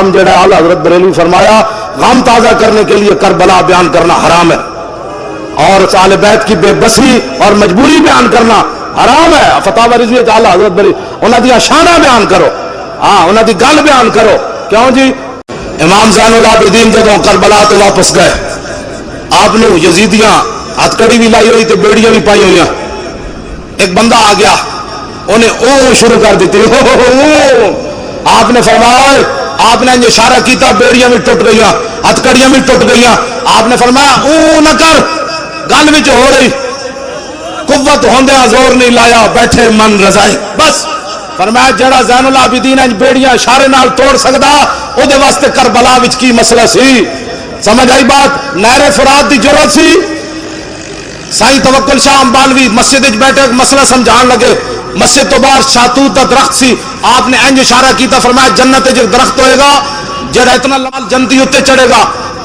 کام جڑا اعلیٰ حضرت بریلوی فرمایا غم تازہ کرنے کے لیے کربلا بیان کرنا حرام ہے، اور اہل بیت کی بے بسی اور مجبوری بیان کرنا حرام ہے۔ فتح رضوی اعلیٰ حضرت بریلوی انہاں دی شانہ بیان کرو، انہاں دی گل بیان کرو۔ کیوں جی؟ امام زین العابدین جدوں کربلا تو واپس گئے، آپ نے یزیدیاں ہتھکڑی بھی لائی ہوئی تے بیڑیاں بھی پائی ہوئی، ایک بندہ آ گیا انہیں او شروع کر دیتی، آپ نے فرمایا، آپ نے اشارہ کیتا، بیڑیاں بھی ٹوٹ گئی، ہتھکڑیاں بھی ٹوٹ گئی، آپ نے فرمایا او نہ کر، گل وچ ہو رہی، قوت ہوندیا زور نہیں لایا، بیٹھے من رضائے۔ بس فرمایا جڑا زین العابدین بیڑیاں اشارے نال توڑ سکدا او دے واسطے کربلا وچ کی مسئلہ سی؟ سمجھ آئی بات؟ نہر فرات دی ضرورت سی؟ سائیں توکل شاہ امبالوی مسجد وچ بیٹھے مسئلہ سمجھان لگے، مسجد تو باہر شاتوت دا درخت سی، آپ نے انج اشارہ کیتا، فرمایا جنت جو درخت ہوئے گا جڑا اتنا لمبا جنتی اتنے چڑھے گا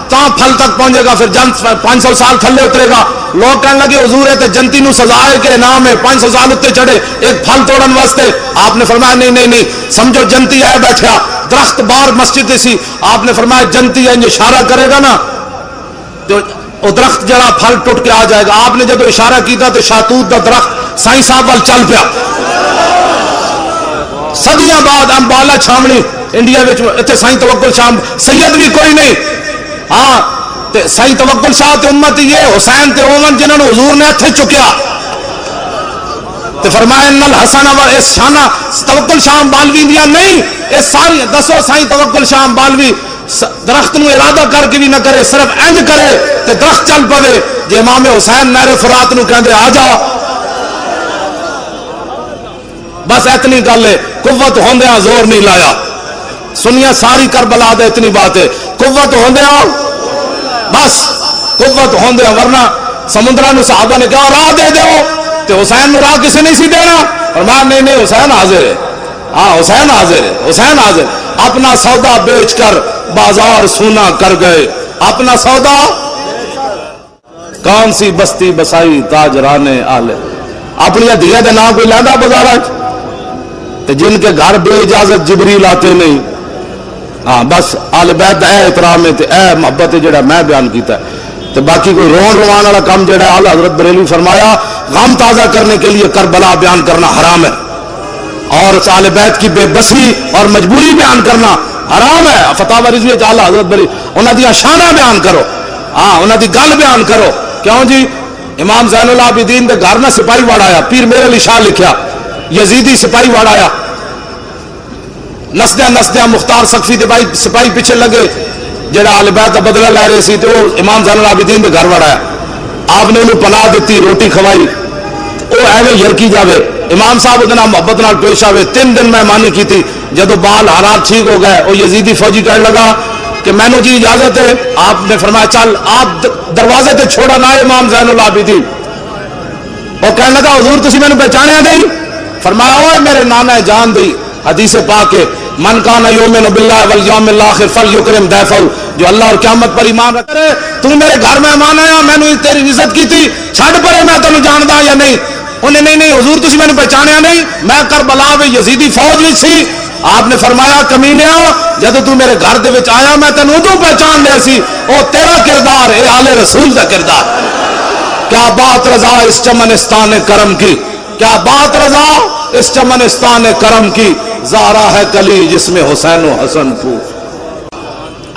تاں پھل تک پہنچے گا، پھر جنت 500 سال تھلے اترے گا۔ لوگ کہنے لگے حضور ہے تے جنتی نو سزا ہے کہ انعام ہے، 500 سال اتنے چڑھے ایک پھل توڑن واسطے؟ آپ نے فرمایا نہیں نہیں نہیں، سمجھو جنتی ہے بیٹھا، درخت باہر مسجد سی، آپ نے فرمایا جنتی ہے اشارہ کرے گا نا تو وہ درخت جڑا پھل ٹوٹ کے آ جائے گا۔ آپ نے جب اشارہ کیتا تو شاتوت دا درخت سائیں صاحب وال چل پیا۔ صدیاں بعد امبالا چھاونی انڈیا اتنے سائیں توکل شاہ سید بھی کوئی نہیں، تے سائیں توکل شاہ تے امت یہ حسین تے اومن جنہوں نے حضور نے ہتھے چکیا تے فرمایا ان الحسن و اس شانہ توکل شاہ امبالوی دیا نہیں، اس ساری دسو سائیں توکل شاہ امبالوی درخت نو ارادہ کر کے بھی نہ کرے، صرف انج کرے تے درخت چل پوے۔ جے امام حسین نہر فرات نو کہندے آ جا، بس اتنی گل ہے، قوت ہوندیا زور نہیں لایا۔ سنیا ساری کربلا دے اتنی بات ہے، قوت ہوندیا، بس قوت ہوندیا، ورنہ سمندرہ نو صحابہ نے کہا راہ دے دیو تے حسین نو راہ کسی نہیں سی دینا، فرمایا نہیں نہیں حسین حاضر ہے، حسین حاضر ہے، حسین حاضر۔ اپنا سودا بیچ کر بازار سونا کر گئے، اپنا سودا کون سی بستی بسائی تاجران آلے، اپنی دھیا دے نام کوئی لیندا بازار تے جن کے گھر بے اجازت جبریل آتے نہیں۔ بس آل بیت اے احترام تے اے محبت جڑا میں بیان کیتا ہے، تے باقی کوئی رون روان والا کام جڑا اعلیٰ حضرت بریلوی فرمایا غم تازہ کرنے کے لیے کربلا بیان کرنا حرام ہے، اور اہل بیت کی بے بسی اور مجبوری بیان کرنا حرام ہے۔ فتح رضوی اعلیٰ حضرت بریلوی انہاں دی شانہ بیان کرو، انہاں دی گل بیان کرو۔ کیوں جی؟ امام زین العابدین دے گھر نہ سپاہی وڑ آیا، پیر میرے علی شاہ لکھیا یزیدی سپاہی وڑ آیا، نسدیاں نسدیاں مختار سقفی دے بھائی سپاہی پیچھے لگے جڑا اہل بیت دا بدلہ لے رہے سی، تو امام زین العابدین دے گھر وڑ آیا، آپ نے انہوں پناہ دیتی، روٹی کھوائی، وہ ایویں یرکی جاوے، امام صاحب اتنا محبت نال پیش آوے، 3 دن مہمانی کی تھی، جدو بال حالات ٹھیک ہو گئے وہ یزیدی فوجی کہنے لگا کہ میں نے جی اجازت ہے، آپ نے فرمایا چل آپ دروازے تے چھوڑا نہ امام زین العابدین۔ وہ کہنے لگا حضور تسی میں نے پہچانیا نہیں؟ فرمایا اوے میرے نانا جان دی حدیث پاک ہے من کان یؤمن باللہ والیوم الاخر فلیکرم ضیفہ، جو اللہ اور قیامت پر ایمان رکھے، تو میرے گھر مہمان آیا، میں نے تیری عزت کی تھی، چھڑ پڑے میں تینوں جاندا یا نہیں؟ انہیں نہیں نہیں حضور تسی میں نے پہچانیا نہیں، میں کربلا وچ یزیدی فوج وچ سی۔ آپ نے فرمایا کمینیا جب تو میرے گھر دے وچ آیا میں تینوں ادوں پہچان لیا سی، او تیرا کردار اے آل رسول دا کردار۔ کیا بات رضا اس چمنستان کرم کی، کیا بات رضا اس چمنستان کرم کی، زہرا ہے کلی جس میں حسین و حسن پھول۔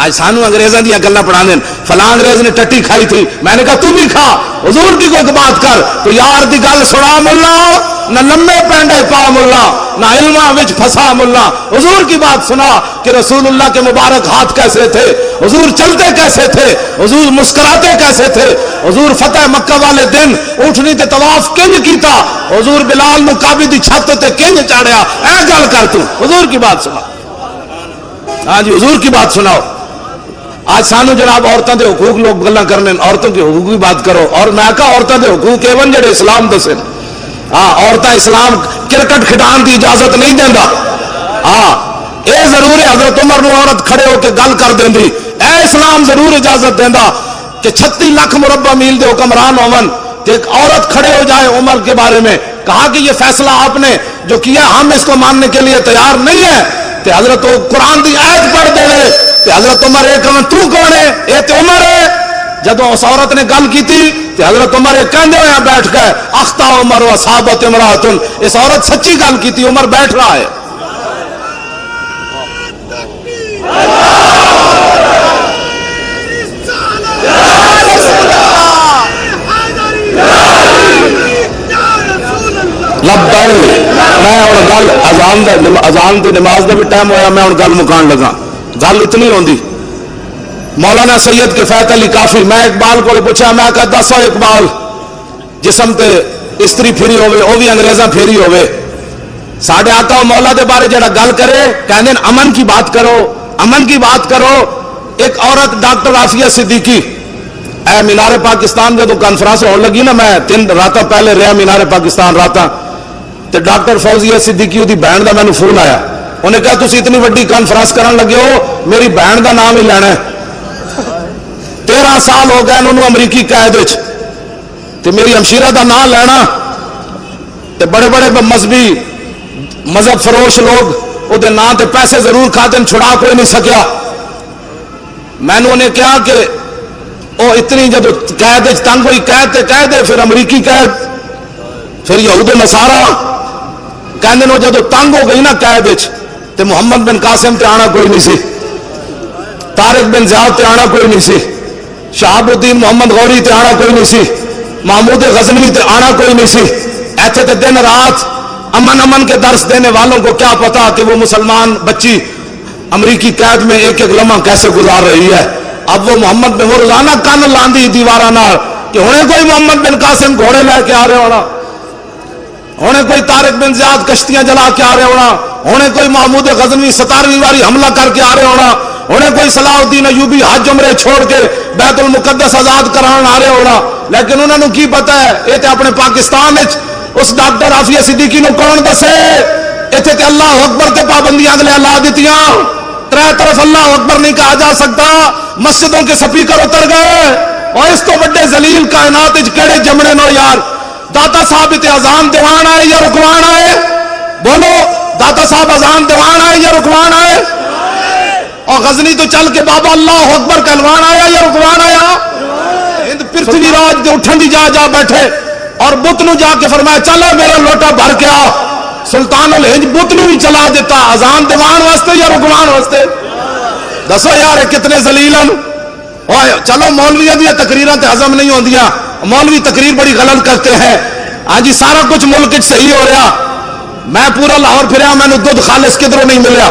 آج سانو انگریزاں دیا گلاں پڑھا دین، فلاں انگریز نے ٹٹی کھائی تھی، میں نے کہا تو بھی کھا، حضور کی کوئی بات کر، تو یار دی گل سنا ملا، نہ لمبے پینڈے پا ملا، نہ علماں وچ پھسا ملا، حضور کی بات سنا کہ رسول اللہ کے مبارک ہاتھ کیسے تھے، حضور چلتے کیسے تھے، حضور مسکراتے کیسے تھے، حضور فتح مکہ والے دن اٹھنی تے طواف کنج کیتا، حضور بلال نو کعبے دی چھت تے کنج چاڑیا، اے گل کر تو حضور کی بات سنا۔ ہاں جی حضور کی بات سناؤ۔ آج سانو جناب عورتوں دے حقوق لوگ گلاں کرنے، عورتوں کے حقوق کی بات کرو، اور میں کہا عورتوں دے حقوق ایون جڑے اسلام دسے، عورتیں اسلام کرکٹ کھڈان دی اجازت نہیں دیندا، اے ضرور ہے حضرت عمر نو عورت کھڑے ہو کے گل کر دیندی، اے اسلام ضرور اجازت دیندا کہ 36 لاکھ مربع میل دے حکمران ہون کہ ایک عورت کھڑے ہو جائے عمر کے بارے میں، کہا کہ یہ فیصلہ آپ نے جو کیا ہم اس کو ماننے کے لیے تیار نہیں ہے، تے حضرت قرآن دی آیت پڑھ دے حضرت عمر ایک تو کون ہے؟ یہ تو عمر ہے. جدو اس عورت نے گل کی تھی تو حضرت عمر ایک کہندے ہوئے بیٹھ گئے اخطا عمر و صحابت امراتن. اس عورت سچی گل کی تھی, عمر بیٹھ رہا ہے. میں ہوں گل اذان دی نماز کا بھی ٹائم ہوا, میں ہوں گل مکان لگا. گل اتنی ہوندی مولانا سید کفایت علی کافی, میں اقبال کو پوچھا, میں کہا دسو اقبال جسم تے استری پھری ہوئے وہ بھی انگریزاں پھیری ہوئے, ساڈے آقا و مولا دے بارے جڑا گل کرے کہندے امن کی بات کرو, امن کی بات کرو. ایک عورت ڈاکٹر عافیہ صدیقی اے مینار پاکستان جدو کانفرنس ہونے لگی نا, میں 3 راتاں پہلے رہا مینار پاکستان راتاں, تے ڈاکٹر فوزیہ صدیقی دی بہن دا مینوں فون آیا. انہیں کہا تسی اتنی وڈی کانفرنس کرن لگے ہو, میری بہن دا نام ہی لینا ہے. 13 سال ہو گئے انہوں امریکی قید وچ, تے میری ہمشیرہ دا نام لینا تے بڑے بڑے مذہبی مذہب فروش لوگ وہ نام تے پیسے ضرور کھاتے ہیں, چھڑا کوئی نہیں سکیا. میں نے انہیں کہا کہ وہ اتنی جب قید تنگ ہوئی, قید تے قید ہے, پھر امریکی قید, پھر یہود نصارا کہندے نو جدو تنگ ہو گئی نا قید تے محمد بن قاسم تے آنا کوئی نہیں سی, طارق بن زیاد تے آنا کوئی نہیں سی, شہاب الدین محمد غوری تے آنا کوئی نہیں سی, محمود غزنوی تے آنا کوئی نہیں سی. ایتھے تے دن رات امن امن کے درس دینے والوں کو کیا پتا کہ وہ مسلمان بچی امریکی قید میں ایک ایک لمحہ کیسے گزار رہی ہے. اب وہ محمد بن, وہ روزانہ کن لاندی دیوارہ نال کہ ہونے کوئی محمد بن قاسم گھوڑے لے کے آ رہے ہونا, ہونے کوئی طارق بن زیاد کشتیاں جلا کے آ رہے ہونا, ہونے کوئی محمود غزنوی 17ویں واری حملہ کر کے آ رہے ہونا, ہونے کوئی صلاح الدین ایوبی حج عمرے چھوڑ کے بیت المقدس آزاد کران آ رہے ہونا. لیکن انہوں نے کی پتا ہے یہ تے اپنے پاکستان اس ڈاکٹر عافیہ صدیقی نو کون دسے, اتنے تے اللہ اکبر تے پابندیاں اگلے لا دیتیاں, 3 طرف اللہ اکبر نہیں کہا جا سکتا, مسجدوں کے سپیکر اتر گئے. اور اس تو بڑے ذلیل کائنات کہڑے جمنے نو یار. داتا صاحب تے اذان دیوان آئے یا رکوان آئے؟ بولو, داتا صاحب اذان دیوان آئے یا رکوان آئے؟ اور غزنی تو چل کے بابا اللہ اکبر کہلوان آیا یا رکوان آیا؟ ہند پرتھوی راج دے اٹھن دی جا بیٹھے اور بت نو جا کے فرمایا چلا میرا لوٹا بھر کے آ. سلطان الہند بت نو بھی چلا دیتا, اذان دیوان واسطے یا رکوان واسطے؟ دسو یار کتنے ذلیلن. چلو مولویاں دی تقریراں تے ہضم نہیں ہوندیاں, مولوی تقریر بڑی غلط کرتے ہیں. ہاں جی سارا کچھ ملک صحیح ہو رہا, میں پورا لاہور پھریا, میں نے دودھ خالص کدھروں نہیں ملیا,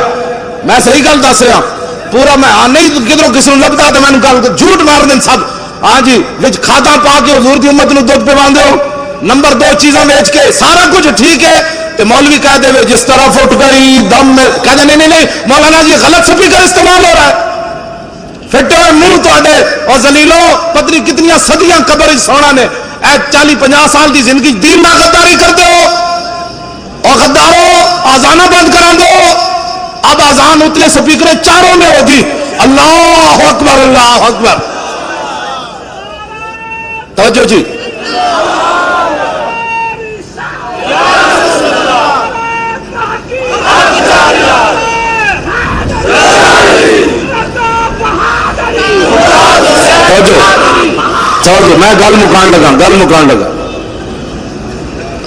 میں صحیح گل دس رہا پورا, میں نہیں کدھروں کسی کو لگتا تو میں نے گل جھوٹ مار دیں سب. ہاں جی وچ کھادا پا کے حضور دی امت نو دودھ پواندے ہو, نمبر 2 چیزاں بیچ کے سارا کچھ ٹھیک ہے. تے مولوی کہہ دے جس طرح اٹھ گئی دم میں, کہہ دے نہیں مولانا جی غلط سپیکر استعمال ہو رہا ہے. پھٹے ہوئے منہ تے اور ذلیلو, پتنی کتنی صدیاں قبر سونا نے 40-50 سال دی زندگی دین نہ غداری کر دو, اور غدارو آزانہ بند کرا دو. اب آزان اتنے سپیکریں چاروں میں ہوگی, اللہ اکبر اللہ اکبر. توجہ جی, توجہ, میں گل مکان لگا.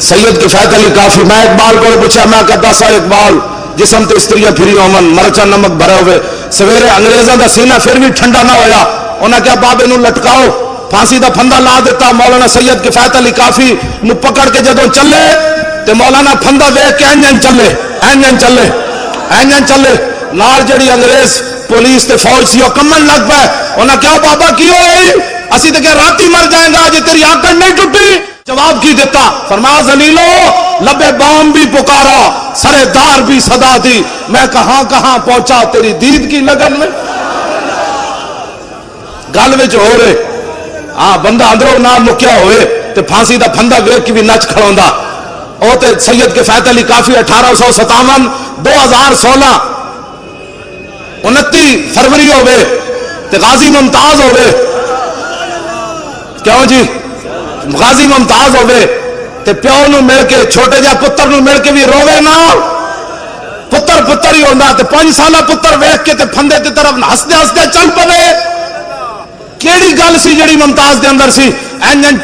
سید کفایت علی کافی, میں اقبال کو پوچھا, میں کہتا سا اقبال جسم تے استریاں پھری ہومن, مرچا نمک بھرے ہوئے, سویرے انگریزاں دا سینہ پھر بھی ٹھنڈا نہ ہویا, انہاں کیا بابے نو لٹکاؤ, پھانسی دا پھندا لا دیتا. مولانا سید کفایت علی کافی نو پکڑ کے جدوں چلے تے مولانا پھندا ویکھ کے انجن چلے نال جڑی انگریز پولیس تے فوج سی او کمن لگ پے. انہاں کیا بابا کی ہوئی, اسی تے کہ راتی مر جائیں گا جے تیری آکڑ نہیں ٹوٹی. جواب کی دیتا, فرمایا ذلیلو لبے بام بھی پکارا, سرے دار بھی صدا دی, میں کہاں کہاں پہنچا تیری دید کی لگن میں. گل وچ ہو رہے ہاں بندہ اندروں نہ مکیا ہوئے تے پھانسی دا پھندا ویکھ کے بھی نچ کھڑوندا. او تے سید کفایت علی کافی 1857 2016 29 فروری ہوئے تے غازی ممتاز ہوئے. کیوں جی غازی ممتاز ہوئے تے پیو نو مل کے چھوٹے جا پتر نو مل کے بھی روے نا. پتر پتر ہی ہوتا تے 5 سالہ پتر ویخ کے تے پھندے تے طرف ہسدے ہسدے چل پوے. کیڑی گل سی جڑی ممتاز دے اندر سی؟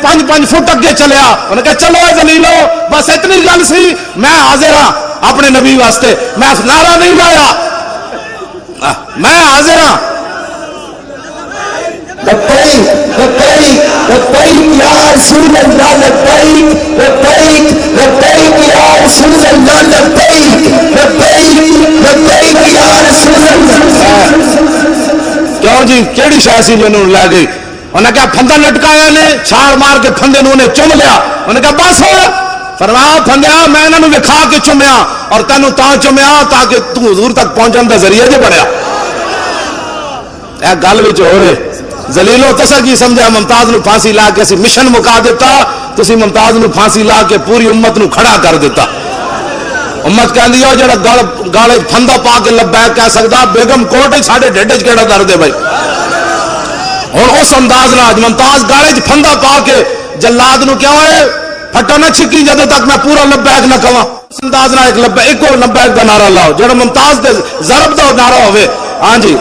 5 فٹ اگے چلیا. انہیں کہا چلو ذلیلو بس اتنی گل سی، میں حاضر ہاں اپنے نبی واسطے. میں نعرہ نہیں لایا، میں حاضر ہاں. لبیک لبیک لبیک یا رسول اللہ، لبیک لبیک لبیک یا رسول اللہ، لبیک لبیک لبیک یا رسول اللہ. کیوں جی کیڑی شاہ سی جنہوں لے گئی؟ انہیں کہا پھندا لٹکایا نے، چھاڑ مار کے پھندے نو نے چوم لیا. انہیں کہا بس ہو. فرمایا پھندیا میں انہوں نے وکھا کے چومیا اور تینوں تاں چومیا تاکہ تو حضور تک پہنچن دا ذریعہ جے بڑھیا. اے گل وچ ہو رہے ذلیلو تسا کی سمجھا ممتاز نو پھانسی لا کے اسی مشن مکا دیتا، تسی ممتاز نو پھانسی لا کے پوری امت نو کھڑا کر دیتا. امت کہندی ہو جڑا گالے پھندا پا کے لبیک کہہ سکدا، بیگم کوٹ ساڈے ڈھڈ وچ کیڑا درد ہے بھائی. ہن اس انداز نال ممتاز گالے وچ پھندا پا کے جلاد نو کیوں ہے پھٹو نہ چھکی جدوں تک میں پورا لبیک نہ کہاں. اس انداز نال ایک لبیک ایک اور لبیک دا نعرہ لاؤ جڑا ممتاز دے ضرب دا نعرہ ہوے. ہاں جی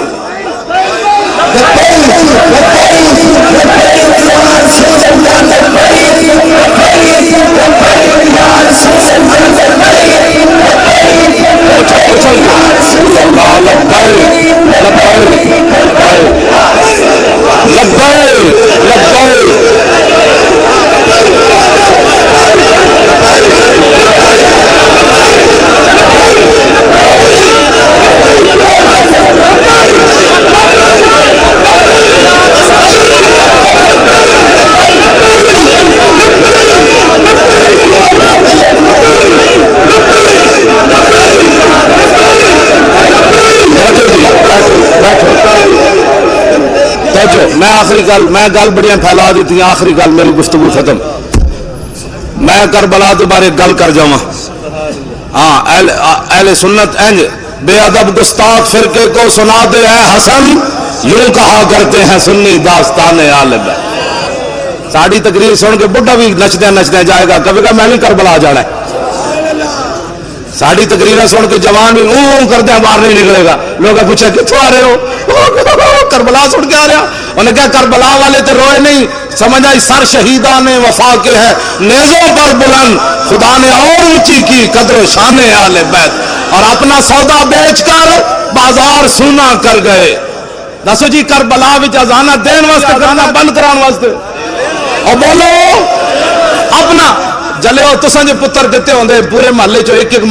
میں آخری گل میں گل بڑیاں پھیلا دیتی. آخری گل میری گفتگو ختم. میں کربلا کے بارے گل کر جاواں. ہاں اہل سنت انج بے ادب گستاخ فرقے کو سنا دے اے حسن، یوں کہا کرتے ہیں سنی داستان آل بیت. ساڑی تقریر سن کے بڈھا بھی نچدے نچدے جائے گا، کبھی کہ میں بھی کربلا جانا ہے. ساڑی تقریریں سن کے جوان بھی اون کردے باہر نہیں نکلے گا. لوگ پوچھا کتوں آ رہے ہو؟ کربلا سن کے آ رہا. انہیں کہا کربلا والے تو روئے نہیں، سمجھ آئی سر شہیدان وفا کے ہے نیزوں پر بلند، خدا نے اور اونچی کی قدر و شان آل بیت، اور اپنا سودا بیچ کر بازار سونا کر گئے. دسو جی کربلا وچ اذانہ دین واسطے کرنا بند کران واسطے؟ اور بولو اپنا جلے ہو تساں جو پتر دیتے ہوندے پورے محلے چو ایک ایک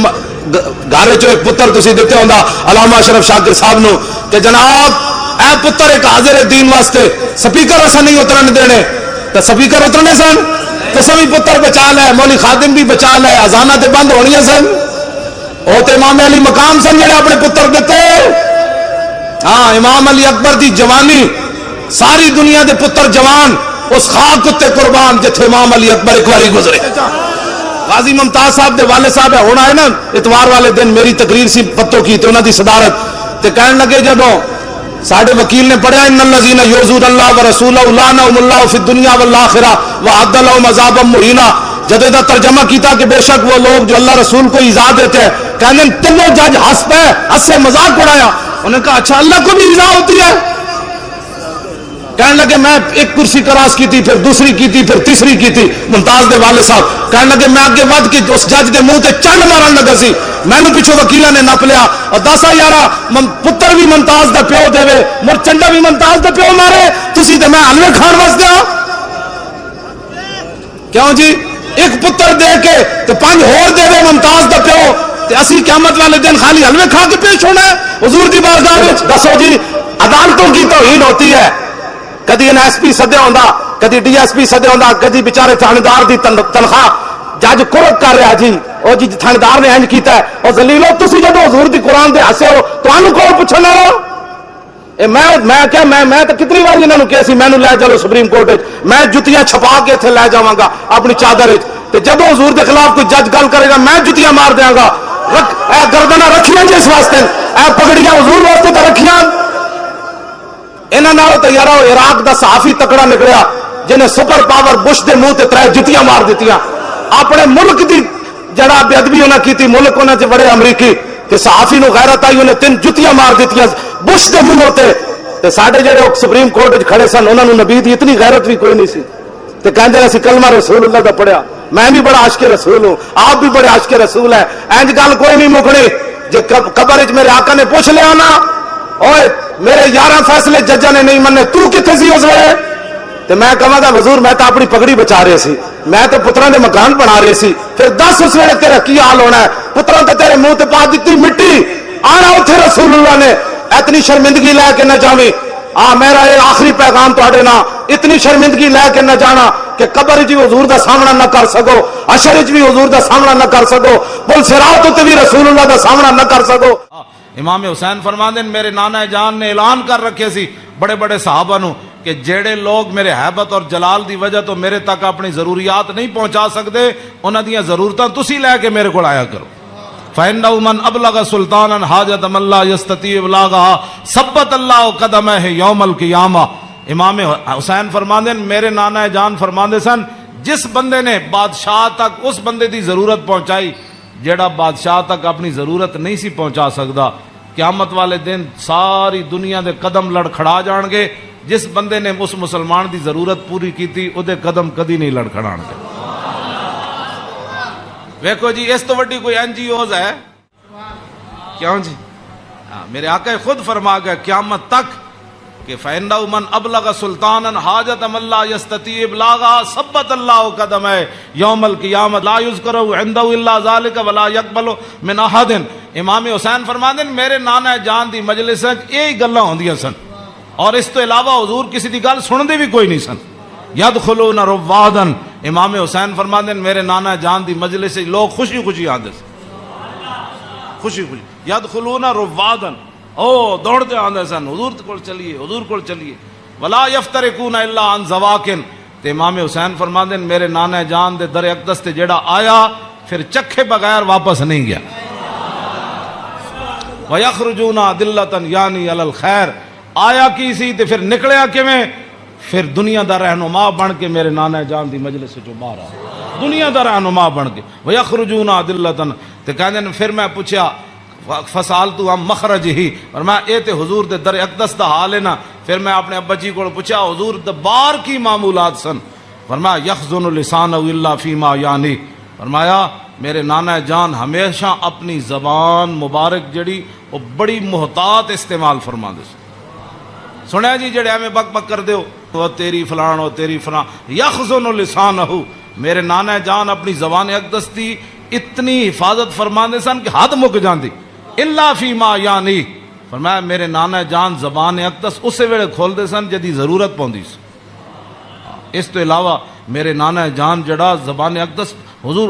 گھر چو ایک پتر تسی دیتے ہوندا علامہ اشرف شاکر صاحب نو کہ جناب اے پتر ایک حاضر ہے دین واسطے، سپیکر اسا نہیں اترن دینے. تو سپیکر اترنے سن تو سبھی پتر بچا لے، مولی خادم بھی بچا لے، اذانہ تے بند ہونی سن. او تے امام علی مقام سن جڑے اپنے پتر دیتے. ہاں امام علی اکبر دی جوانی، ساری دنیا دے پتر جوان اس خاک تے قربان جتھے امام علی اکبر ایک باری گزرے. غازی ممتاز صاحب دے والد صاحب ہے ہونا ہے نا اتوار والے دن میری تقریر سی پتوں کی تے انہاں دی صدارت تے کہن لگے جدوں ساڈے وکیل نے پڑھیا ان الذین یؤذون اللہ ورسولہ لعنهم اللہ فی الدنیا والآخرہ وأعد لهم عذابا مہینا. جدے دا ترجمہ کیتا کہ بے شک وہ لوگ جو اللہ رسول کو ایذا دیتے ہیں، کہنے تینوں جج ہنس پے، ہنس سے مذاق اڑایا. انہوں نے کہا اچھا اللہ کو بھی ایذا ہوتی ہے؟ کہنے لگے میں ایک کرسی کراس کی تھی، پھر دوسری کی تھی، پھر تیسری کی تھی. ممتاز دے والد صاحب کہنے لگے میں آگے ود کے اس جج دے منہ تے چنڈ مارن لگا سی. میں نے پیچھے وکیلہ نے نپ لیا اور دسا یارا پتر بھی ممتاز دا پیو دے مر چنڈا بھی ممتاز دا پیو مارے، تسی تے میں حلوے کھان واسطے ہاں. کیوں جی ایک پتر دے کے تے 5 ہور دے ممتاز دا پیو تے اسی قیامت والے دن خالی حلوے کھا کے پیش ہونا ہے حضور دی بارگاہ وچ. دسو جی عدالتوں کی توہین ہوتی ہے. کدی این ایس پی سدے ہوندا، کدی ڈی ایس پی سدے ہوندا، کدی بیچارے تھاندار دی تنخواہ جج کرک کر رہا جی او جی تھاندار نے انج کیتا ہے. اور ذلیلو تسی جدوں حضور دی قرآن دے ہسے ہو تانوں کون پوچھن والا؟ اے میں تو کتنی بار انہاں نوں کہیا سی مینوں لے چلو سپریم کورٹ وچ، میں جتیاں چھپا کے ایتھے لے جاواں گا اپنی چادر وچ، تے جدوں حضور دے خلاف کوئی جج گل کرے گا میں جتیاں مار دیاں گا. اے گردناں رکھیاں جس واسطے، اے پگڑیاں حضور واسطے تے رکھیاں. انہاں نال تے یارا عراق دا صحافی تکڑا نکلیا جنہیں سپر پاور بش دے منہ تے 3 جتیاں مار دتیاں. اپنے ملک دی جڑا بے ادبی انہاں کیتی، ملک انہاں چ بڑے امریکی کہ صحافی نو غیرت آئی انہیں 3 جتیاں مار دیتیاں بش دے منہ تے، تے ساڈے جڑے سپریم کورٹ وچ کھڑے سن انہاں نو نبی دی اتنی غیرت بھی کوئی نہیں سی، تے کہندے اسی کلمہ رسول اللہ دا پڑھیا، میں بھی بڑا عاشق رسول ہوں، آپ بھی بڑے عاشق رسول ہیں، انج گل کوئی نہیں مکڑی۔ جے قبر وچ میرے آقا نے پوچھ لیا نا اوئے میرے 11 فیصلے ججاں نے نہیں مننے، تو کتھے سی اس ویلے؟ تے میں کہاں گا حضور میں تو اپنی پگڑی بچا رہے سی، میں تو پتراں دے مکان بنا رہے سی، پھر 10 اس ویلے تیرا کی حال ہونا ہے؟ پتراں تے تیرے منہ تے پا دتی مٹی، آنا اتھے رسول اللہ نے اتنی شرمندگی لے کے نہ جاویں۔ میرا یہ آخری پیغام تواڈے نال، اتنی شرمندگی لے کے نہ جانا کہ قبر وچ بھی حضور دا سامنا نہ کر سکو، حشر وچ بھی حضور دا سامنا نہ کر سکو، پل صراط تے بھی رسول اللہ دا سامنا نہ کر سکو۔ امام حسین فرماندے میرے نانا جان نے اعلان کر رکھے سی بڑے بڑے صحابہ نو کہ جڑے لوگ میرے حیبت اور جلال دی وجہ تو میرے تک اپنی ضروریات نہیں پہنچا سکتے انہاں دیاں ضرورتاں تسی لے کے میرے کول آیا کرو۔ فَإِنَّهُ مَنْ أَبْلَغَ سُلْطَانًا حَاجَةً مَنْ لَا يَسْتَطِيعُ إِبْلَاغَهَا ثَبَّتَ اللَّهُ قَدَمَهُ يَوْمَ الْقِيَامَةِ۔ امام حسین فرماندے میرے نانا جان فرماندے سن جس بندے نے بادشاہ تک اس بندے دی ضرورت پہنچائی جیڑا بادشاہ تک اپنی ضرورت نہیں سی پہنچا سکدا، قیامت والے دن ساری دنیا دے قدم لڑکھڑا جان گے، جس بندے نے اس مسلمان دی ضرورت پوری کیتی او دے قدم کدی نہیں لڑکھڑان گے۔ ویکھو جی اس تو وڈی کوئی این جی اوز ہے کیوں جی؟ میرے آقا خود فرما گیا قیامت تک کہ فَإِنَّهُ مَنْ أَبْلَغَ سُلْطَانًا حَاجَةً مَنْ لَا يَسْتَطِيعُ إِبْلَاغَهَا ثَبَّتَ اللَّهُ قَدَمَهُ يَوْمَ الْقِيَامَةِ لَا يُذْكَرُ عِندَهُ إِلَّا ذَلِكَ وَلَا يَقْبَلُ مِنْ أَحَدٍ۔ امام حسین فرماندے میرے نانا جان دی مجلس وچ یہی گلاں ہوندیاں سن اور اس تو علاوہ حضور کسی دی گل سندے بھی کوئی نہیں سن۔ یدخلون روادن، امام حسین فرماندے میرے نانا جان دی مجلس وچ لوگ خوشی خوشی آندے سن، خوشی خوشی یدخلون روادن، او دوڑتے آندے سن حضور کول چلیے حضور کول چلیے۔ ولا یفترقون الا عن زواکن، تے امام حسین فرماندے میرے نانا جان دے در اقدس تے جیڑا آیا پھر چکھے بغیر واپس نہیں گیا۔ وَيَخْرُجُونَ عَدِلَّةً یعنی علی الخیر، آیا کی سی تے پھر نکلیا کیویں؟ پھر دنیا دا رہنما بن کے میرے نانا جان دی مجلس چوں باہر آیا، دنیا دا رہنما بن کے۔ وَيَخْرُجُونَ عَدِلَّةً، تے کہندے پھر میں پوچھا فسالتو ہم مخرج ہی، اور میں اے تے حضور دے در اقدس دا حال ہے نا، پھر میں اپنے ابا جی کو پوچھا حضور دے بار کی معمولات سن، فرمایا یخزن لسانہ الا فیما یعنی، فرمایا میرے نانا جان ہمیشہ اپنی زبان مبارک جڑی وہ بڑی محتاط استعمال فرما دے سنیا جی جڑے ہمیں بک بک کر دیو وہ تیری فلان و تیری فلان، یخزن لسانہ، میرے نانا جان اپنی زبان اقدس دی اتنی حفاظت فرما دے سن کہ حد مک جاندی، الا فیما یعنی، فرمایا میرے نانا جان زبان اقدس اسے ویلے کھول دے سن جدی ضرورت پوندی سی۔ اس تو علاوہ میرے نانا جان جڑا زبان اقدس حضور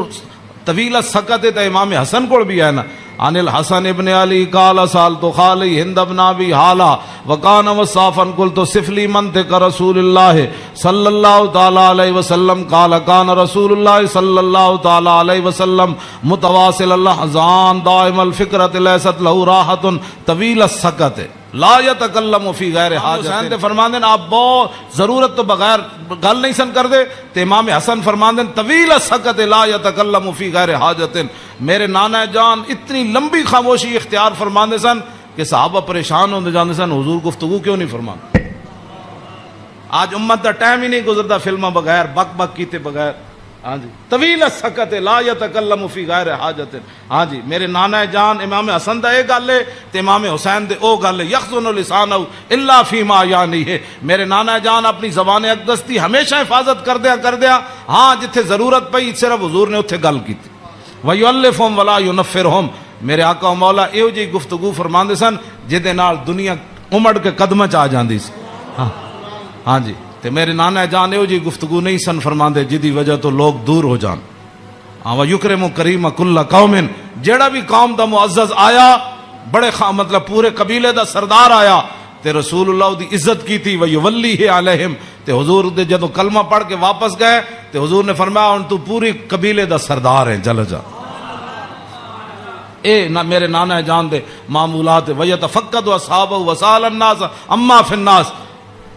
طویل سکت تے امام حسن کو بھی ہے نا، عن الحسن ابن علی قال سالت خالی ہند ابن ابی حالا وکان وصافا قلت صف لی منطق رسول اللہ صلی اللہ تعالی علیہ وسلم قال کان رسول اللہ صلی اللہ تعالی علیہ وسلم متواصل الاحزان دائم الفکرت لیست له راحت طویل السکت لا یتکلم فی غیر حاجت۔ حسین تے فرماندے آپ بہت ضرورت تو بغیر گل نہیں سن کر دے، تے امام حسن فرماندے طویل السکت لا یتکلم فی غیر حاجت، میرے نانا جان اتنی لمبی خاموشی اختیار فرماندے سن کہ صحابہ پریشان ہوندے جاندے سن حضور گفتگو کیوں نہیں فرماندے۔ آج امت دا ٹائم ہی نہیں گزرتا فلموں بغیر بک بک کیتے بغیر، ہاں جی طویل السکت لا یتکلم فی غیر حاجت، ہاں جی میرے نانا جان امام حسن دا اے گل ہے تے امام حسین دے او گل ہے، یخزن لسانہ الا فیما یعنی ہے، میرے نانا جان اپنی زبان اقدس دی ہمیشہ حفاظت کر دیا، ہاں جتھے ضرورت پئی صرف حضور نے اتھے گل کیتی۔ وَيُؤَلِّفُهُمْ وَلَا يُنَفِّرُهُمْ، میرے آقا و مولا ایو جی گفتگو فرماندے سن جدے نال دنیا امڑ کے قدمہ چ آ جاندی سی، ہاں جی تے میرے نانا جان ایو جی گفتگو نہیں سن فرماندے جدی وجہ تو لوگ دور ہو جان۔ وَيُكْرِمُ كَرِيمَ كُلَّ قَوْمٍ، جیڑا بھی قوم دا معزز آیا بڑے مطلب پورے قبیلے دا سردار آیا تے رسول اللہ دی عزت کی تھی، وَيُوَلِّهِ عَلَيْهِمْ، تے حضور دے جدو کلمہ پڑھ کے واپس گئے تے حضور نے فرمایا ان تو پوری قبیلے دا سردار ہے چل جا۔ اے میرے نانا جان دے معمولات وَيَتَفَقَّدُ أَصْحَابَهُ وَسَأَلَ النَّاسَ عَمَّا فِي النَّاسِ۔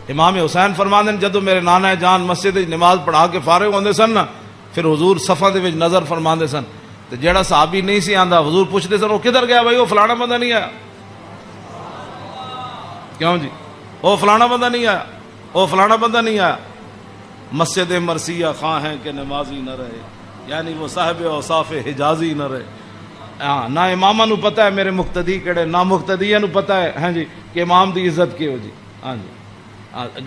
امام حسین فرماندے جدو میرے نانا جان مسجد نماز پڑھا کے فارغ ہوندے سن نا پھر حضور صفاں دے وچ نظر فرماندے سن تو جڑا صحابی نہیں سی آندا حضور پوچھتے سن وہ کدھر گیا بھائی، وہ فلانا بندہ نہیں آیا، کیوں جی وہ فلانا بندہ نہیں آیا، وہ فلانا بندہ نہیں آیا. مسجد مرثیہ خواہ ہیں کہ نمازی نہ رہے، یعنی وہ صاحب اوصاف حجازی نہ رہے. ہاں نہ امامہ نو پتہ ہے میرے مقتدی کہڑے، نہ مقتدیہ نو پتہ ہے ہاں جی کہ امام دی عزت کیو جی. ہاں جی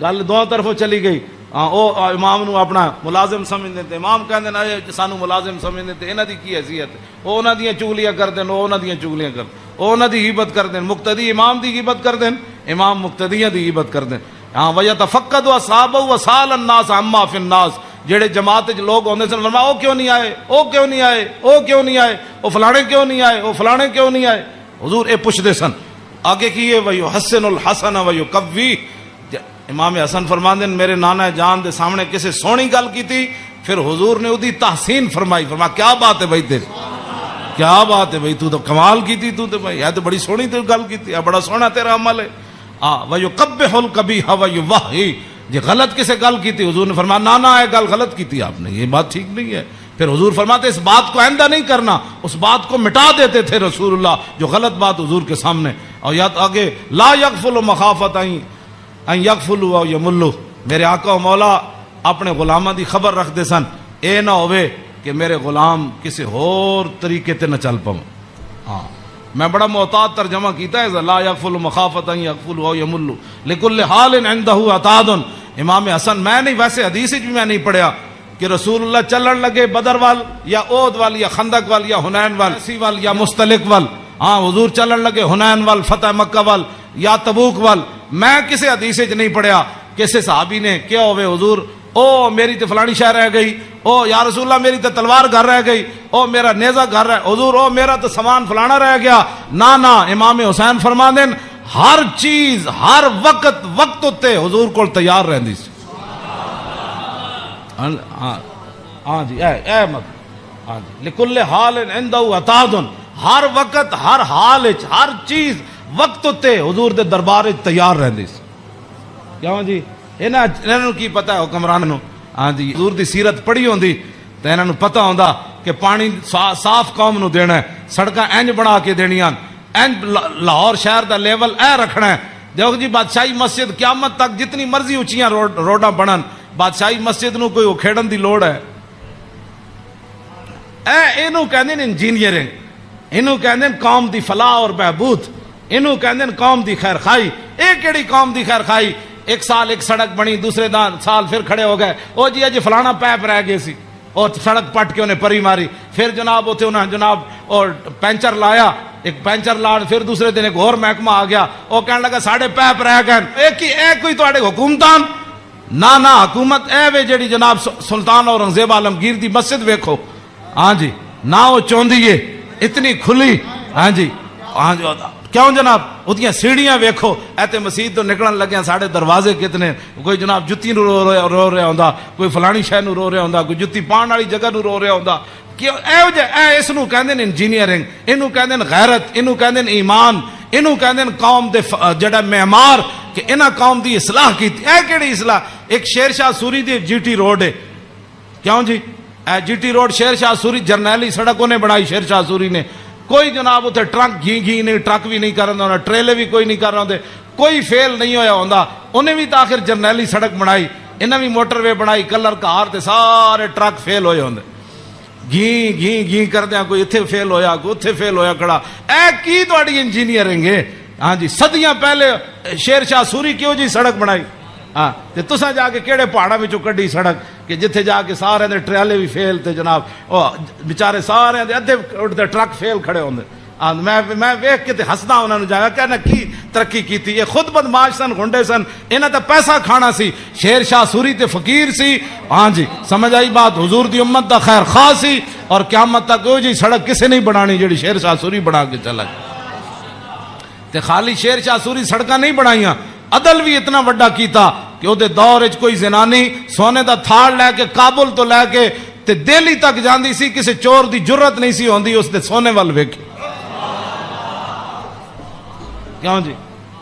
گل دو طرفوں چلی گئی. ہاں او امام نو اپنا ملازم سمجھتے تھے، امام کہندے نے سانو ملازم سمجھتے تھے، انہاں دی کی حیثیت ہے، وہ انہاں دیاں چگلیاں کردے وہ انہاں دیاں چگلیاں کر، وہ انہاں دی غیبت کردے، مقتدی امام دی غیبت کردے، امام مقتدیاں دی غیبت کردے. ہاں وَيَتَفَقَّدُ أَصْحَابَهُ وَسَالَ النَّاسَ عَمَّا فِي النَّاسِ. جڑے جماعت وچ لوگ ہوندے سن فرمایا او کیوں نہیں آئے، او کیوں نہیں آئے، او کیوں نہیں آئے، او فلانے کیوں نہیں آئے، او فلانے کیوں نہیں آئے. حضور اے پوچھدے سن. آگے کیے وَيُحَسِّنُ الْحَسَنَ وَيُقَوِّي. امام حسن فرماندے میرے نانا جان دے سامنے کسے سونی گل کیتی، پھر حضور نے اودی تحسین فرمائی. فرمایا کیا بات ہے بھائی تیری، کیا بات ہے بھائی، تو کمال کیتی، تو بھائی یہ تو بڑی سونی تو گل کیتی، بڑا سونا تیرا عمل ہے. وَيُقَبِّحُ الْقَبِيحَ وَيُوَحِّي. جی غلط کسے گل کیتی حضور نے فرمایا نانا ہے گل غلط کیتی آپ نے، یہ بات ٹھیک نہیں ہے. پھر حضور فرماتے اس بات کو آئندہ نہیں کرنا، اس بات کو مٹا دیتے تھے رسول اللہ جو غلط بات حضور کے سامنے. اور یا آگے لا یغفل مخافت ان یغفلوا او یملوا. میرے آقا و مولا اپنے غلاماں دی خبر رکھ دے سن، اے نہ ہوئے کہ میرے غلام کسی اور طریقے تے نہ چل پاؤں. ہاں میں بڑا محتاط ترجمہ کیتا ہے لا یغفل مخافت ان یغفلوا او یملوا لکل حال عنده عتاد. امام حسن میں نہیں، ویسے حدیث بھی میں نہیں پڑھیا کہ رسول اللہ چلن لگے بدر وال یا احد وال یا خندق وال یا حنین وال سی وال یا مستلق وال. ہاں حضور چلن لگے حنین وال، فتح مکہ وال یا تبوک وال. میں کسی حدیث وچ نہیں پڑھیا کسی صحابی نے کیا ہوئے حضور او میری تے فلانی شے رہ گئی، او یا رسول اللہ میری تے تلوار گھر رہ گئی، او میرا نیزہ گھر رہ، حضور او میرا تو سامان فلانا رہ گیا. نا نا امام حسین فرما دین ہر چیز ہر وقت وقت تے حضور کو تیار رہندی سی. ہاں جی اے مت ہاں جی لکل حال عنده عتاد. ہر وقت ہر حال وچ ہر چیز وقت تے حضور دے دربار وچ تیار رہندی سی. کیوں جی انہوں کی پتہ ہے حکمران نو. ہاں جی حضور دی سیرت پڑھی ہوندی تے انہاں نو پتہ ہوندا کہ پانی صاف قوم نو دینا ہے، سڑکاں انج بنا کے دینیاں، انج لاہور شہر دا لیول اے رکھنا ہے. دیکھو جی بادشاہی مسجد قیامت تک جتنی مرضی اونچیاں روڈاں بنن، بادشاہی مسجد نو کوئی کھیڑن دی لوڑ ہے؟ اینو کہندے نے انجینئرنگ، اینو کہندے نے قوم دی فلاح اور بہبود، اینو کہندے نے قوم دی خیر خائی. اے کیڑی قوم دی خیر خائی؟ ایک سال ایک سڑک بنی، دوسرے سال پھر کھڑے ہو گئے او جی اج فلانا پیپ رہ گئے سی، اور سڑک پٹ کے انہیں پری ماری. پھر جناب اتنے انہیں جناب اور پینچر لایا، ایک پینچر لاڑ، پھر دوسرے دن ایک اور محکمہ آ گیا، وہ کہنے لگا ساڑھے پیپ رہ گئے. اے کوئی تواڈے حکومتان؟ نہ حکومت اے وے جڑی جناب سلطان اورنگزیب عالمگیر دی مسجد ویکھو. ہاں جی نہ وہ چوندی ہے اتنی کھلی. ہاں جی کیوں جناب ادیاں سیڑھیاں ویکھو، ایتے مسجد تو نکلن لگے ساڑھے دروازے کتنے، کوئی جناب جتی نو رو رہا ہوندا، کوئی فلانی شے نو رو رہا ہوندا، کوئی جتی پان والی جگہ نو رو رہا ہوندا. کہ اس نو کہندے نے انجینئرنگ، اینو کہندے نے غیرت، اینو کہندے نے ایمان، اینو کہندے نے قوم دے جڑا معمار کہ انہاں قوم دی اصلاح کیتی. اے کیڑی اصلاح؟ ایک شیر شاہ سوری دی جی ٹی روڈ ہے. کیوں جی اے جی ٹی روڈ شیر شاہ سوری جرنیلی سڑک انہیں بنائی شیر شاہ سوری نے. کوئی جناب اتنے ٹرک گھی نہیں، ٹرک بھی نہیں کر رہا ہوں، ٹریلے بھی کوئی نہیں کر رہا ہوں، کوئی فیل نہیں ہویا ہوندا. انہیں بھی آخر جرنیلی سڑک بنائی، انہیں بھی موٹر وے بنائی، کلر کار تے سارے ٹرک فیل ہوئے ہوندے، گھی کردیا کوئی اتنے فیل ہویا، کوئی اتنے فیل ہویا کھڑا. اے کی تہاڈی انجینئرنگ ہے؟ ہاں جی صدیاں پہلے شیر شاہ سوری کیوں جی سڑک بنائی؟ ہاں تے تساں جا کے کہڑے پہاڑاں وچوں کڈی سڑک کہ جتھے جا کے سارے دے ٹریلے بھی فیل تے جناب او بیچارے سارے دے ادھے اٹھدے ٹرک فیل کھڑے ہوندے. میں ویکھ کے تے ہسدا انہاں نوں جا کے کہنا کی ترقی کیتی. یہ خود بدماش سن، گنڈے سن، انہاں تے پیسہ کھانا سی. شیر شاہ سوری تے فقیر سی. ہاں جی سمجھ آئی بات؟ حضور دی امت دا خیر خواہ سی، اور قیامت تک او جی سڑک کسے نہیں بنانی جڑی شیر شاہ سوری بنا کے چلا گیا. تے خالی شیر شاہ سوری سڑکاں نہیں بنائیاں، عدل بھی اتنا وڈا کیتا کہ وہ دور وچ کوئی زنانی سونے دا تھاڑ لے کے کابل تو لے کے تے دہلی تک جاندی سی، کسی چور دی جرت نہیں سی ہوندی اس دے سونے وال ویکھے. کیوں جی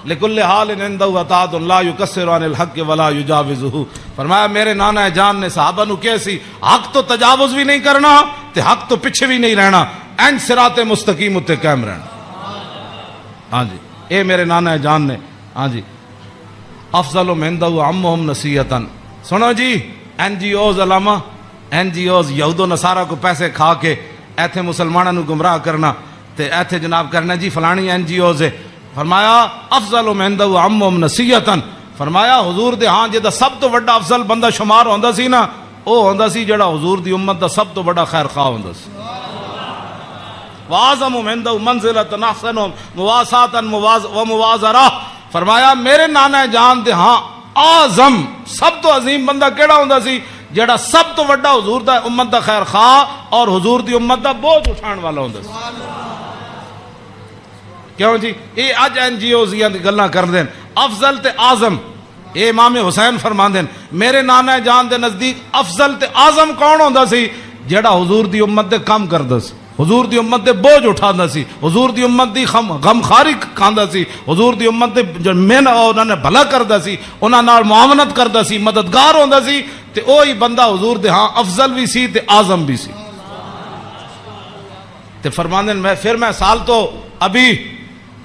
لکل حال عندہ اطاعت لا یکسر عن الحق ولا یجاوزہ. فرمایا میرے نانا جان نے صحابہ نو کیسی حق تو تجاوز بھی نہیں کرنا تے حق تو پیچھے بھی نہیں رہنا, این صراط مستقیم تے قائم رہنا. ہاں جی اے میرے نانا جان نے. ہاں جی افضل من عندہ عمہم نصیحتاً. سنو جی این جی اوز علامہ این جی اوز یہود و نصارہ کو پیسے کھا کے ایتھے مسلمانوں نو گمراہ کرنا تے ایتھے جناب کرنا جی فلانی این جی اوز ہے. فرمایا افضل من عندہ عمہم نصیحتاً. فرمایا حضور دے ہاں جدا سب تو بڑا افضل بندہ شمار ہوندا سی نا, او ہوندا سی جڑا حضور دی امت دا سب تو بڑا خیر خواہ ہوندا سی. وَأَعْظَمُ عِندَهُ مَنزِلَةً أَحْسَنُهُمْ مُوَاسَاةً وَمُوَازَرَةً. فرمایا میرے نانا جان دے ہاں اعظم سب تو عظیم بندہ کیڑا ہوندا سی جڑا سب تو بڑا حضور دا امت دا خیر خواہ اور حضور دی امت دا بوجھ اٹھان والا ہوندا سی. کیوں جی اے اج این جی اوز دی گلاں کردے افضل تے اعظم. اے امام حسین فرماندے میرے نانا جان دے نزدیک افضل تے اعظم کون ہوندا سی جڑا حضور دی امت دے کام کردا سی, حضور دی امت دے بوجھ اٹھاندا سی, حضور دی امت دی غم خاری کھاندا سی, حضور دی امت دے جو من انہاں نے بھلا کردا سی, انہاں نال معاونت کردا سی, مددگار ہوندا سی. تے اوہی بندہ حضور دے ہاں افضل بھی سی تے اعظم بھی سی. تے فرماندے میں سال تو ابھی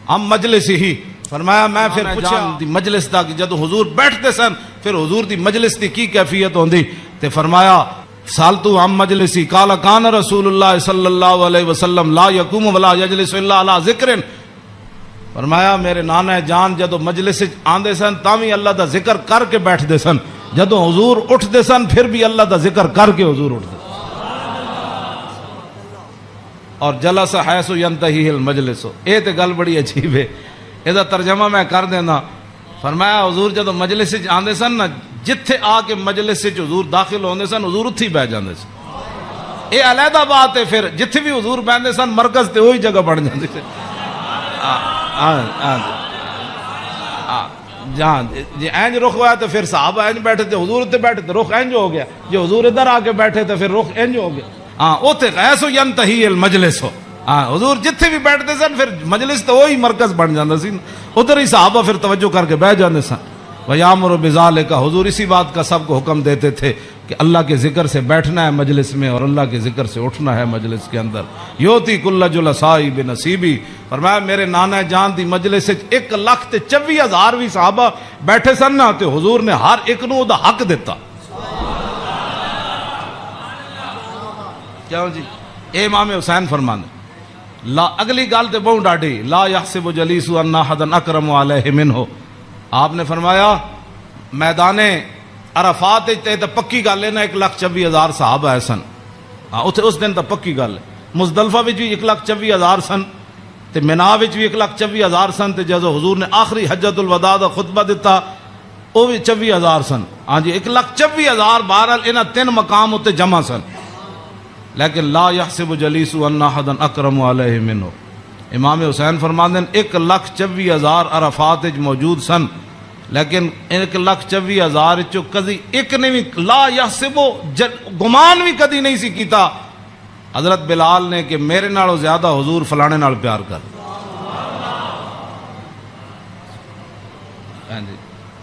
ہم مجلس ہی. فرمایا میں پھر پوچھا دی مجلس دا کہ جدو حضور بیٹھتے سن پھر حضور دی مجلس دی کی کیفیت ہوندی. تے فرمایا سالتو ہم مجلسی قال کان رسول اللہ صلی اللہ علیہ وسلم لا یقوم ولا یجلس الا علی ذکر. فرمایا میرے نانا جان جدو مجلس آندے سن تاوی اللہ دا ذکر کر کے بیٹھتے سن, جدو حضور اٹھتے سن پھر بھی اللہ دا ذکر کر کے حضور اٹھتے. اور جلس حیث ینتہی المجلس. اے تے گل بڑی عجیب ہے, اے دا ترجمہ میں کر دینا. فرمایا حضور جدو مجلس آندے سن نا جتھے آ کے مجلس حضور داخل ہوندے سن حضور اتھی بیٹھ جاندے سن. اے علیحدہ بات ہے, پھر جتھے بھی حضور بیٹھتے سن مرکز تے وہی جگہ بن جاندی سی. جہاں جی اینج رخ ہوا تو پھر صحابہ اینج بیٹھے تھے, حضور اتنے بیٹھے تھے رخ اینج ہو گیا, جو حضور ادھر آ کے بیٹھے تھے پھر رخ اینج ہو گیا. ہاں اوتے غیث ینتہی المجلس ہو. ہاں حضور جتھے بھی بیٹھتے سن پھر مجلس تو وہی مرکز بن جاتا سی, ادھر ہی صحابہ پھر توجہ کر کے بیٹھ جاتے سن. وَيَأْمُرُ بِذَلِكَ. حضور اسی بات کا سب کو حکم دیتے تھے کہ اللہ کے ذکر سے بیٹھنا ہے مجلس میں اور اللہ کے ذکر سے اٹھنا ہے مجلس کے اندر. یوتی کل جلسائی بنصیبی. فرمایا میرے نانا جان دی مجلس 1,24,000 بھی صحابہ بیٹھے سن نا تے حضور نے ہر ایک نو دا حق دیتا. کیوں جی اے امام حسین فرمانے لا اگلی گل تے بہت ڈاڈی لا یحسب جلیس ان احد اکرم علیہ منہ. آپ نے فرمایا میدان عرفات تے پکی گل ہے نا 1,24,000 صحابہ ہے سن. ہاں اس دن تو پکی گل ہے. مزدلفہ وچ بھی 1,24,000 سن تے مینا وچ بھی 1,24,000 سن تے جدو حضور نے آخری حجت الوداع دا خطبہ دیتا وہ بھی 24,000 سن. ہاں جی 1,24,000 بہرحال انہاں 3 مقام اتنے جمع سن. لیکن لا یحسب جلیس ان احد اکرم علیہ منہ. امام حسین فرماندے 1,24,000 عرفات موجود سن لیکن 1,24,000 چو کدی ایک نے بھی لا یحسب گمان بھی کدی نہیں سی کیتا حضرت بلال نے کہ میرے نالوں زیادہ حضور فلانے نال پیار کر.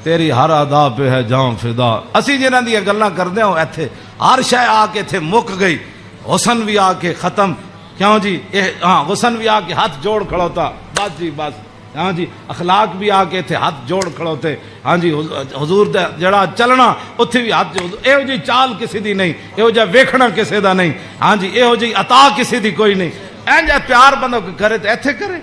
تیری ہر ادا پہ ہے جاں فدا. اسی جنہاں دی گلاں کردے ہوں ایتھے ہر شے آ کے ایتھے مک گئی, حسن بھی آ کے ختم. کیوں جی ہاں حسن بھی آ کے ہاتھ جوڑ کھڑوتا بس جی بس. ہاں جی اخلاق بھی آ کے تھے ہاتھ جوڑ کھڑوتے. ہاں جی حضور دا جڑا چلنا اتھے بھی ہاتھ جوڑ. ایہو جی چال کسی دی نہیں, ایہو جا ویکھنا کسی دا نہیں. ہاں جی ایہو جی عطا کسی دی کوئی نہیں. اینج پیار بندہ کرے تو ایتھے کرے,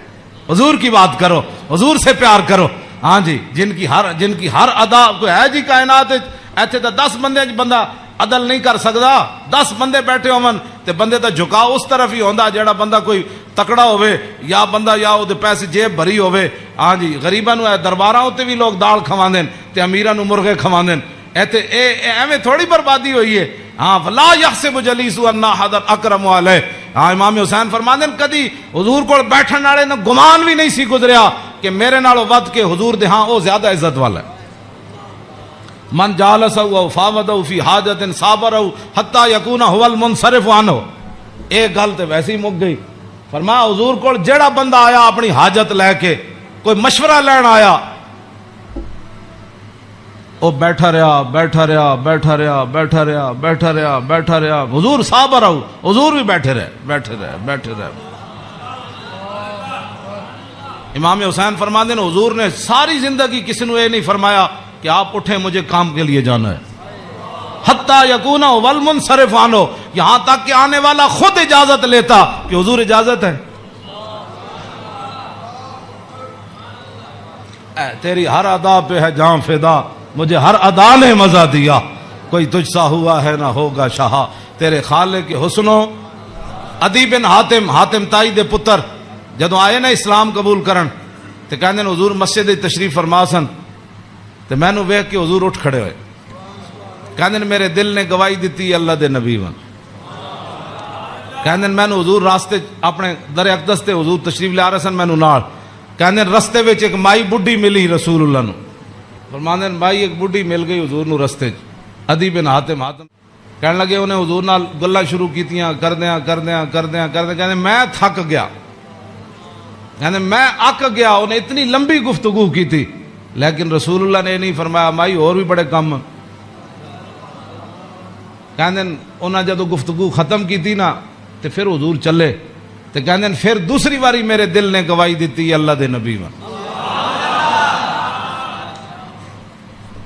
حضور کی بات کرو, حضور سے پیار کرو. ہاں جی جن کی ہر ادا کوئی ہے جی کائنات ایتھے تو 10 بندے بندہ عدل نہیں کر سکتا. 10 بندے بیٹھے ہون تے بندے دا جھکاؤ اس طرف ہی ہوندا جڑا بندہ کوئی تکڑا ہوئے یا بندہ یا او دے پیسے جیب بھری ہوئے. ہاں جی غریباں نو درباراں تے بھی لوگ دال کھواندے تے امیراں نو مرغے کھواندے. ایتھے ایویں تھوڑی بربادی ہوئی ہے. ہاں فلا یحسب جلیس ان احد اکرم علیہ. ہاں امام حسین فرماندے کدی حضور کول بیٹھن والے نو گمان بھی نہیں سی گزریا کہ میرے نالوں ود کے حضور دے ہاں او زیادہ عزت والا ہے. من جالسہ و فاوضہ فی حاجت صابرہ حتی یکون هو المنصرف عنہ. ایک گل تے ویسے ہی مک گئی. فرمایا حضور کول جیڑا بندہ آیا اپنی حاجت لے کے کوئی مشورہ لین آیا، وہ بیٹھا رہا بیٹھا رہا بیٹھا رہا بیٹھا رہا بیٹھا رہا بیٹھا رہا، حضور صاحب رہو، حضور بھی بیٹھے رہے بیٹھے رہے بیٹھے رہے۔ امام حسین فرماتے ہیں حضور نے ساری زندگی کسی نے یہ نہیں فرمایا کہ آپ اٹھیں مجھے کام کے لیے جانا ہے، حتیٰ یکون والمنصرف عنہ، یہاں تک کہ آنے والا خود اجازت لیتا کہ حضور اجازت ہے۔ اے تیری ہر ادا پہ ہے جاں فدا، مجھے ہر ادا نے مزہ دیا، کوئی تجھ سا ہوا ہے نہ ہوگا شاہ، تیرے خالق کے حسنوں۔ عدی بن حاتم تائی دے پتر جدوں آئے نا اسلام قبول کرن تے کہندے نے حضور مسجد تشریف فرما سن تے مینوں ویکھ کے حضور اٹھ کھڑے ہوئے، کہندے نے میرے دل نے گواہی دیتی اللہ دے نبی ون، کہندے مینوں حضور راستے اپنے در اقدس تے حضور تشریف لے آ رہے سن، مینوں نال کہندے رستے وچ ایک مائی بڈھی ملی رسول اللہ نو، فرماندے بھائی ایک بڈھی مل گئی حضور نو رستے چ، عدی بن حاتم کہنے لگے انہیں حضور نال گلاں شروع کیتیاں کردیاں کہندے میں تھک گیا، کہندے میں اک گیا، انہیں اتنی لمبی گفتگو کی تھی لیکن رسول اللہ نے نہیں فرمایا مائی اور بھی بڑے کم، کہندے انہاں جدو گفتگو ختم کی تھی نا تے پھر حضور چلے تے کہندے پھر دوسری باری میرے دل نے گواہی دیتی اللہ دے نبی ون،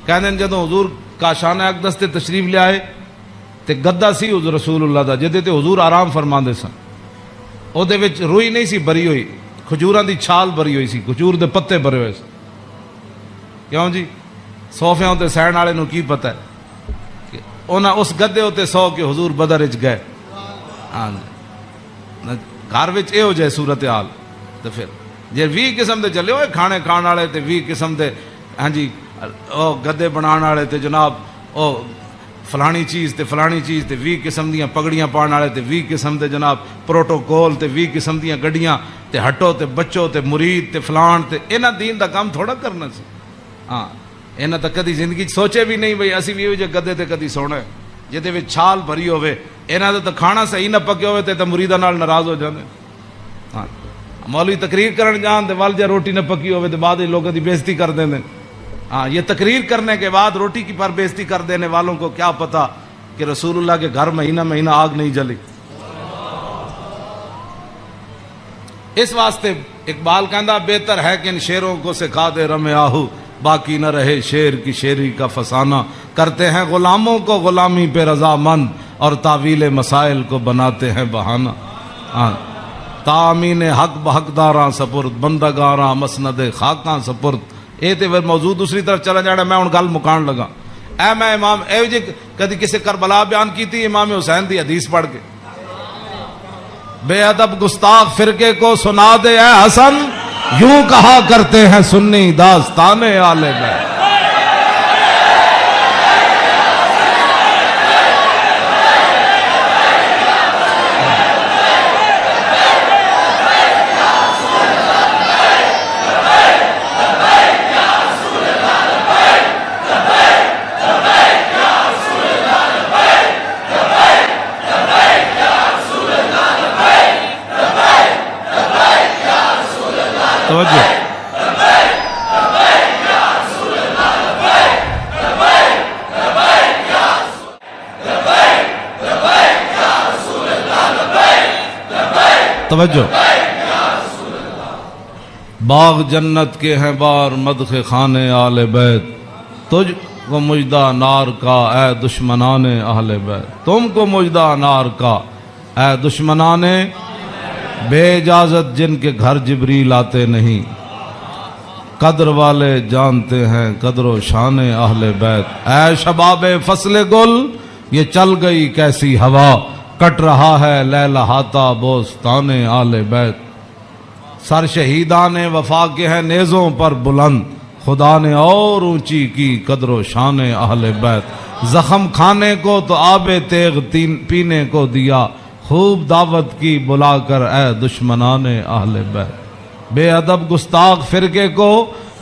کہندے جدو حضور کاشانہ اقدس تے تشریف لے آئے تے گدا سی حضور رسول اللہ دا جدے تے حضور آرام فرماندے سن، او دے وچ روئی نہیں سی بری ہوئی، کھجوراں دی چھال بری ہوئی سی، کھجور دے پتے بھرے ہوئے سی، کیوں جی صوفیاں تے سہن والے نو کی پتہ ہے کہ انہاں اس گدے تے سو کے حضور بدر وچ گئے، ہاں گھر وچ اے ہو جائے صورتحال تے پھر جے 20 قسم دے چلے ہوئے کھانے کھان والے تے 20 قسم دے ہاں جی او گدے بنان والے تے جناب او فلانی چیز تے 20 قسم دیاں پگڑیاں پان والے تے 20 قسم دے جناب پروٹوکول تے 20 قسم دیاں گڈیاں تے ہٹو تے بچو تے مرید تے فلان تے انہاں دین دا کام تھوڑا کرنا سی، ہاں انہاں تا کدی زندگی سوچے بھی نہیں بھئی اسی بھی جے گدے تے کدی سونا ہے جہدے وچ چھال بھری ہوے، انہاں دا تے کھانا صحیح نہ پکے ہوے تے مریداں نال ناراض ہو جاندے، ہاں مولوی تقریر کرن جان تے ول جے روٹی نہ پکی ہوے تے بعد وچ لوگاں دی بے عزتی کر دیندے، ہاں یہ تقریر کرنے کے بعد روٹی کی پر بے عزتی کر دینے والوں کو کیا پتا کہ رسول اللہ کے گھر مہینہ آگ نہیں جلی۔ اس واسطے اقبال کہندا بہتر ہے کہ ان شیروں کو سکھا دے رم آہو، باقی نہ رہے شیر کی شیری کا فسانہ، کرتے ہیں غلاموں کو غلامی پہ رضا مند اور تعویل مسائل کو بناتے ہیں بہانہ، ہاں تامین حق بحقداراں سپرد بندگاراں مسند خاکاں سپرد۔ اے تے موضوع دوسری طرف چلا جانا، میں ہن گل مکان لگا، اے میں امام اے جی کدی کسی کربلا بیان کی تھی امام حسین دی حدیث پڑھ کے، بے ادب گستاخ فرقے کو سنا دے اے حسن، یوں کہا کرتے ہیں سنی داستان آل بیت۔ توجہ توجہ، باغ جنت کے ہیں بار مدح خانے آل بیت، تجھ کو مجدہ نار کا اے دشمنان اہل بیت، تم کو مجدہ نار کا اے دشمنان بے اجازت جن کے گھر جبریل آتے نہیں، قدر والے جانتے ہیں قدر و شان اہل بیت، اے شباب فصل گل یہ چل گئی کیسی ہوا، کٹ رہا ہے لہلہاتا بوستان آل بیت، سر شہیدان وفا کے ہیں نیزوں پر بلند، خدا نے اور اونچی کی قدر و شان اہل بیت، زخم کھانے کو تو آب تیغ پینے کو دیا، خوب دعوت کی بلا کر اے دشمنان اہل بیت، بے ادب گستاخ فرقے کو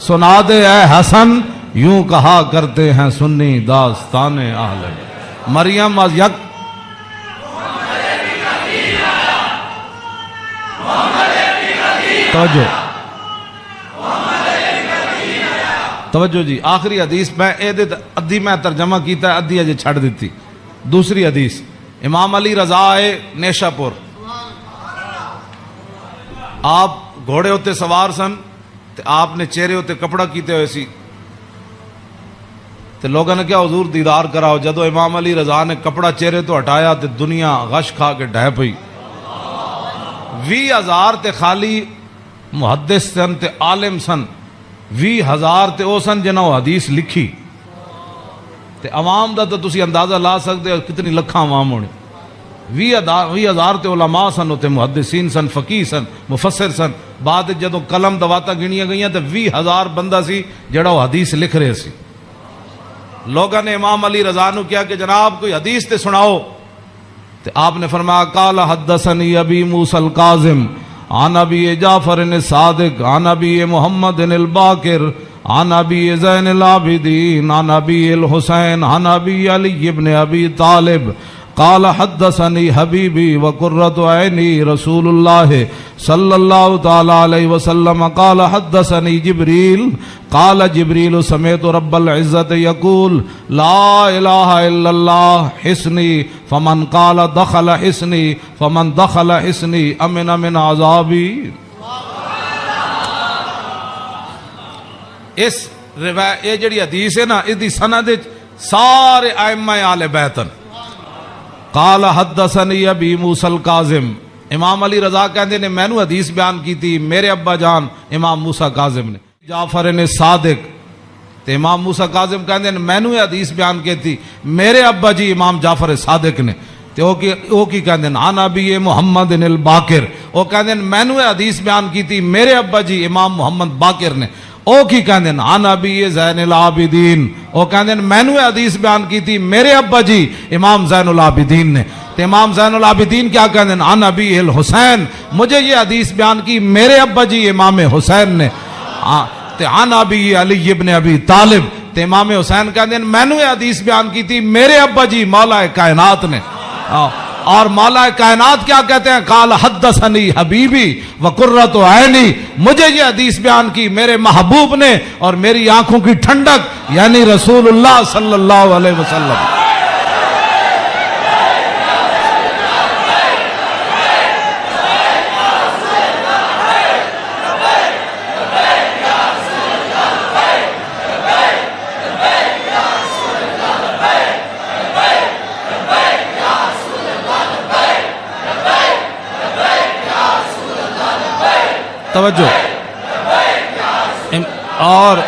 سنا دے اے حسن، یوں کہا کرتے ہیں سنی داستان اہل بیت۔ مریم از یک توجہ توجہ جی، آخری حدیث میں ادھی میں ترجمہ کیتا ہے، ادھی اجے چھڑ دیتی. دوسری حدیث امام علی رضا ہے نیشا پور، آپ گھوڑے ہوتے سوار سن تے آپ نے چہرے ہوتے کپڑا کیتے ہوئے سی تے لوگوں نے کیا حضور دیدار کراؤ. جدو امام علی رضا نے کپڑا چہرے تو ہٹایا تے دنیا غش کھا کے ڈہ پئی. 20,000 تے خالی محدث سن تے عالم سن، 20,000 تے او سن جنہوں حدیث لکھی تے عوام دا تو تسی اندازہ لا سکتے ہو کتنی لکھاں عوام ہونے. 20,000 تے علماء سن، تے محدثین سن، فقیہ سن، مفسر سن. بعد جدو قلم دواتا گنیاں گئیاں تے 20,000 بندہ سی جڑا وہ حدیث لکھ رہے سی. لوگوں نے امام علی رضا نو کیا کہ جناب کوئی حدیث تے سناؤ، تے آپ نے فرمایا قال حدثنی ابی موسیٰ الکاظم عن ابی جعفر الصادق عن ابی محمد الباقر عن ابی زین العابدین عن ابی الحسین عن ابی علی ابن ابی طالب قال حدثني حبيبي وقرة عيني رسول الله صلى الله تعالى عليه وسلم قال حدثني جبريل قال جبريل سمعت رب العزة يقول لا إله إلا الله حسني فمن قال دخل حسني فمن دخل حسني أمن من عذابي. اس روایت یہ جڑی حدیث ہے نا، اس دی سند سارے ائمہ اہل بیت. قال حدثنی ابی موسیٰ الکاظم، امام علی رضا کہندے نے مینوں حدیث بیان کی تھی میرے ابا جان امام موسیٰ کاظم نے. جعفر نے صادق تے امام موسیٰ کاظم کہندے نے مینوں یہ حدیث بیان کی تھی میرے ابا جی امام جعفر صادق نے. تے او کی کہندے نے عن ابی محمد الباقر، او کہندے نے مینوں یہ حدیث بیان کی تھی میرے ابا جی امام محمد باقر نے. او کی کہندے ہیں عن ابی زین العابدین، او کہندے ہیں میں نے حدیث بیان کی تھی میرے ابا جی امام زین العابدین نے. تو امام زین العابدین کیا کہندے ہیں عن ابی الحسین، مجھے یہ حدیث بیان کی میرے ابا جی امام حسین نے. تو عن ابی علی ابن ابی طالب، تو امام حسین کہندے ہیں میں نے یہ حدیث بیان کی تھی میرے ابا جی مولا کائنات نے. اور مولا کائنات کیا کہتے ہیں قال حدثنی حبیبی وقرۃ عینی، مجھے یہ حدیث بیان کی میرے محبوب نے اور میری آنکھوں کی ٹھنڈک یعنی رسول اللہ صلی اللہ علیہ وسلم. توجہ. اور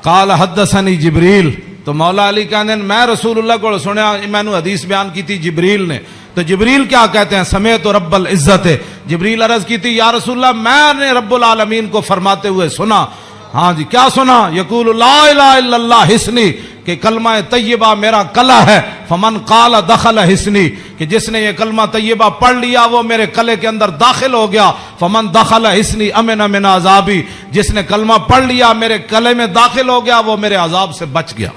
قال حدثنی جبریل، تو مولا علی کہتے ہیں میں رسول اللہ کو سنیا، میں نے حدیث بیان کی تھی جبریل نے. تو جبریل کیا کہتے ہیں سمیت رب العزت، جبریل عرض کی تھی یا رسول اللہ میں نے رب العالمین کو فرماتے ہوئے سنا. ہاں جی کیا سنا؟ یقول لا الہ الا اللہ حسنی، کہ کلمہ طیبہ میرا کلا ہے. فمن قال دخل حسنی، کہ جس نے یہ کلمہ طیبہ پڑھ لیا وہ میرے کلے کے اندر داخل ہو گیا. فمن دخل حسنی امن من عذابی، جس نے کلمہ پڑھ لیا میرے کلے میں داخل ہو گیا وہ میرے عذاب سے بچ گیا.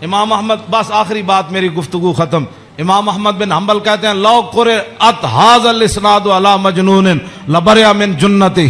امام احمد، بس آخری بات میری گفتگو ختم. امام احمد بن حنبل کہتے ہیں لو قرأت هذا الاسناد علی مجنون لبرئ من جنتہ.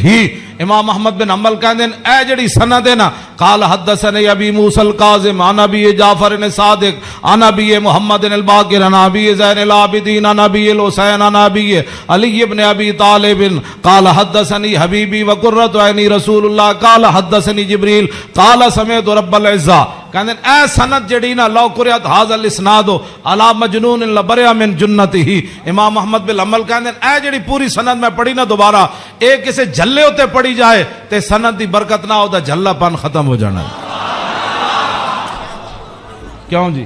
امام احمد بن حنبل کہتے ہیں اے جڑی سند ہے نا قال حدثنی ابی موسیٰ الکاظم عن ابی جعفر صادق عن ابی محمد الباقر عن ابی زین العابدین عن ابی الحسین عن ابی علی ابن ابی طالب قال حدثنی حبیبی وقرۃ عینی رسول اللہ قال حدثنی جبریل قال سمعت رب العزہ. کہتے ہیں اے سند جڑی نا لو قرأت هذا الاسناد علی مجنون لبرئ من جنتہ. امام احمد بن حنبل کہتے ہیں اے جڑی پوری سند میں پڑھی نا دوبارہ ایک کسے جھلے ہوتے پڑھی جائے تے سند دی برکت نہ ہوتا جھلا پن ختم ہو جانا. کیوں جی؟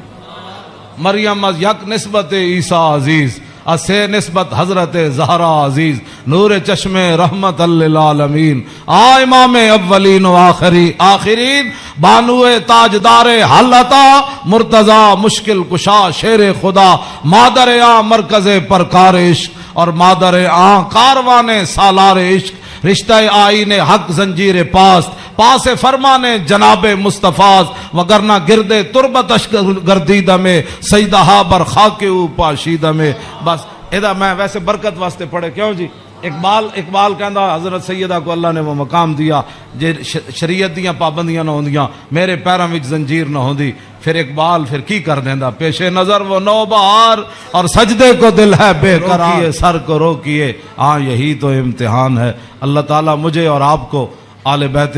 مریم از یک نسبت عیسیٰ عزیز، اسے نسبت حضرت زہرا عزیز، نور چشم رحمت للعالمین، امام اولین و آخرین، بانو تاجدار حالتا مرتضی مشکل کشا شیر خدا، مادر مرکز پرکار عشق اور مادر کاروان سالار عشق، رشتہ آئین حق زنجیر پاس فرمان جناب مصطفیٰ، وگرنہ گردے تربتش گردیدہ میں سیدہا بر خاک او پاشیدہ میں. بس ادا میں ویسے برکت واسطے پڑھے کیوں جی اقبال کہندا حضرت سیدہ کو اللہ نے وہ مقام دیا جے شریعت دیاں پابندیاں نہ ہوندیاں میرے پیراں وچ زنجیر نہ ہوندی. پھر اقبال پھر کی کر دیندا پیش نظر وہ نو بہار اور سجدے کو دل ہے بے قرار سر کو روکیے ہاں یہی تو امتحان ہے. اللہ تعالیٰ مجھے اور آپ کو آل بیت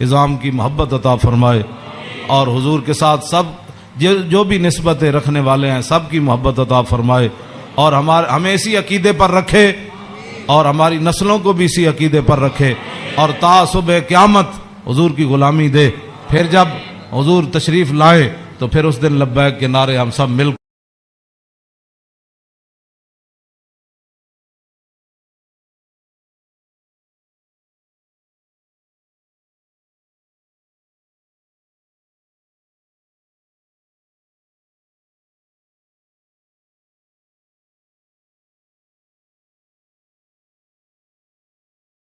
اعظام کی محبت عطا فرمائے اور حضور کے ساتھ سب جو بھی نسبتیں رکھنے والے ہیں سب کی محبت عطا فرمائے اور ہمیں اسی عقیدے پر رکھے اور ہماری نسلوں کو بھی اسی عقیدے پر رکھے اور تا صبح قیامت حضور کی غلامی دے. پھر جب حضور تشریف لائے تو پھر اس دن لبیک کے نعرے ہم سب مل